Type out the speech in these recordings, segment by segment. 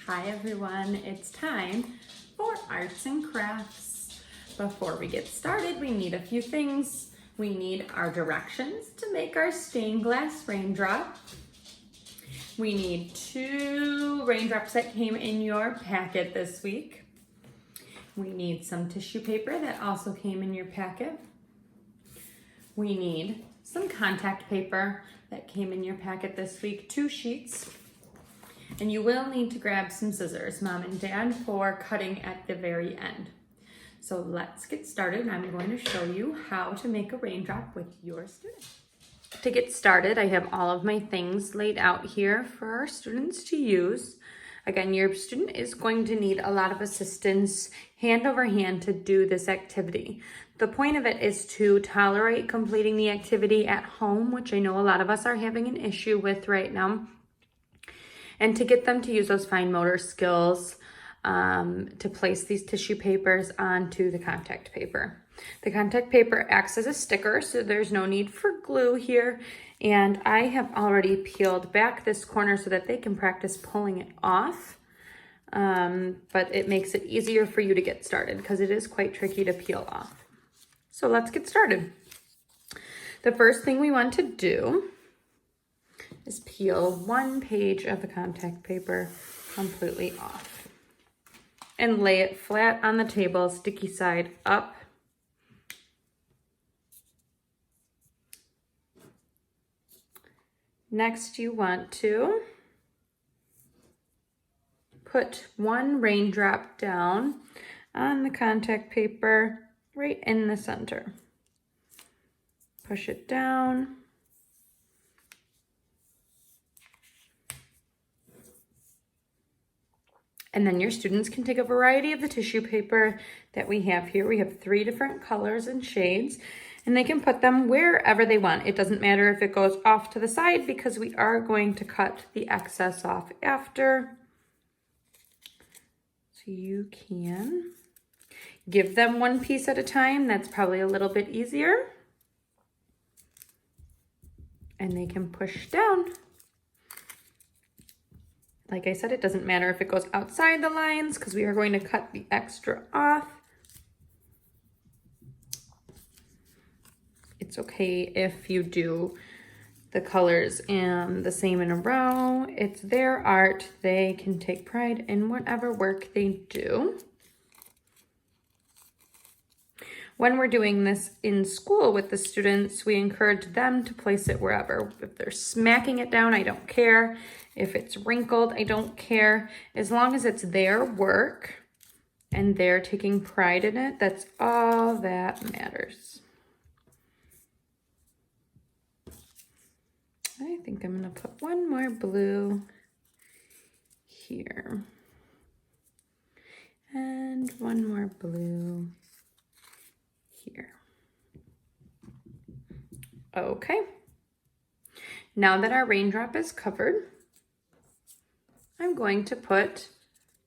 Hi everyone, it's time for arts and crafts. Before we get started, we need a few things. We need our directions to make our stained glass raindrop. We need 2 raindrops that came in your packet this week. We need some tissue paper that also came in your packet. We need some contact paper that came in your packet this week, 2 sheets. And you will need to grab some scissors, Mom and Dad, for cutting at the very end. So let's get started. I'm going to show you how to make a raindrop with your student. To get started, I have all of my things laid out here for our students to use. Again, your student is going to need a lot of assistance hand over hand to do this activity. The point of it is to tolerate completing the activity at home, which I know a lot of us are having an issue with right now, and to get them to use those fine motor skills to place these tissue papers onto the contact paper. The contact paper acts as a sticker, so there's no need for glue here. And I have already peeled back this corner so that they can practice pulling it off. But it makes it easier for you to get started because it is quite tricky to peel off. So let's get started. The first thing we want to do is peel 1 page of the contact paper completely off and lay it flat on the table, sticky side up. Next, you want to put 1 raindrop down on the contact paper right in the center. Push it down. And then your students can take a variety of the tissue paper that we have here. We have 3 different colors and shades, and they can put them wherever they want. It doesn't matter if it goes off to the side because we are going to cut the excess off after. So you can give them 1 piece at a time. That's probably a little bit easier. And they can push down. Like I said, it doesn't matter if it goes outside the lines because we are going to cut the extra off. It's okay if you do the colors and the same in a row. It's their art. They can take pride in whatever work they do. When we're doing this in school with the students, we encourage them to place it wherever. If they're smacking it down, I don't care. If it's wrinkled, I don't care. As long as it's their work and they're taking pride in it, that's all that matters. I think I'm gonna put 1 more blue here. And 1 more blue here. Okay. Now that our raindrop is covered, I'm going to put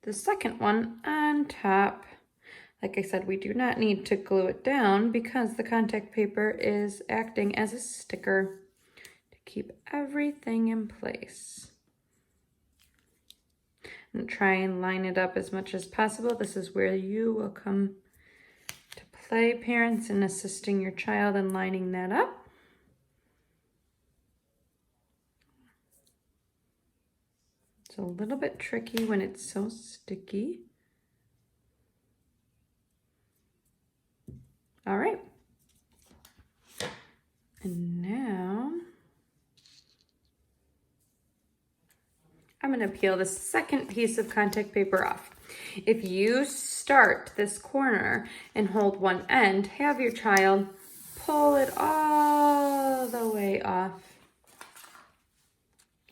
the second one on top. Like I said, we do not need to glue it down because the contact paper is acting as a sticker to keep everything in place. And try and line it up as much as possible. This is where you will come to play, parents, in assisting your child in lining that up. It's a little bit tricky when it's so sticky. All right. And now I'm going to peel the second piece of contact paper off. If you start this corner and hold one end, have your child pull it all the way off.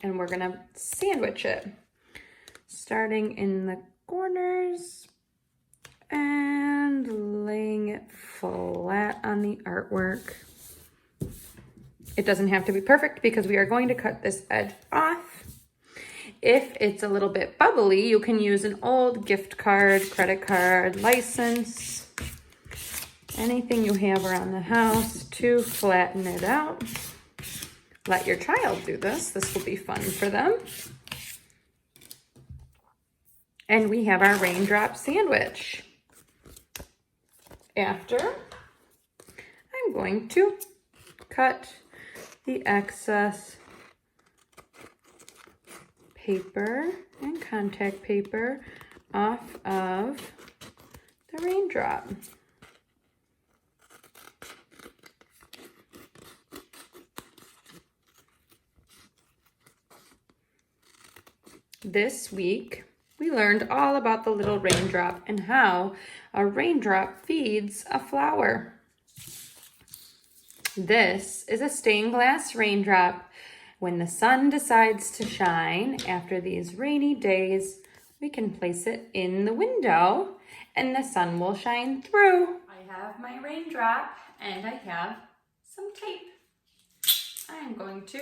And we're gonna sandwich it, starting in the corners and laying it flat on the artwork. It doesn't have to be perfect because we are going to cut this edge off. If it's a little bit bubbly, you can use an old gift card, credit card, license, anything you have around the house to flatten it out. Let your child do this. This will be fun for them. And we have our raindrop sandwich. After, I'm going to cut the excess paper and contact paper off of the raindrop. This week, we learned all about the little raindrop and how a raindrop feeds a flower. This is a stained glass raindrop. When the sun decides to shine after these rainy days, we can place it in the window and the sun will shine through. I have my raindrop and I have some tape. I am going to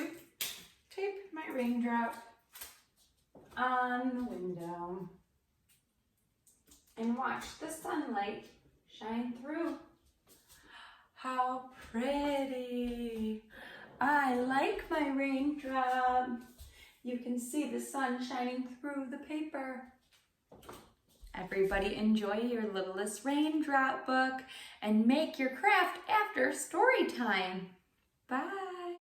tape my raindrop on the window and watch the sunlight shine through. How pretty! I like my raindrop. You can see the sun shining through the paper. Everybody enjoy your littlest raindrop book and make your craft after story time. Bye.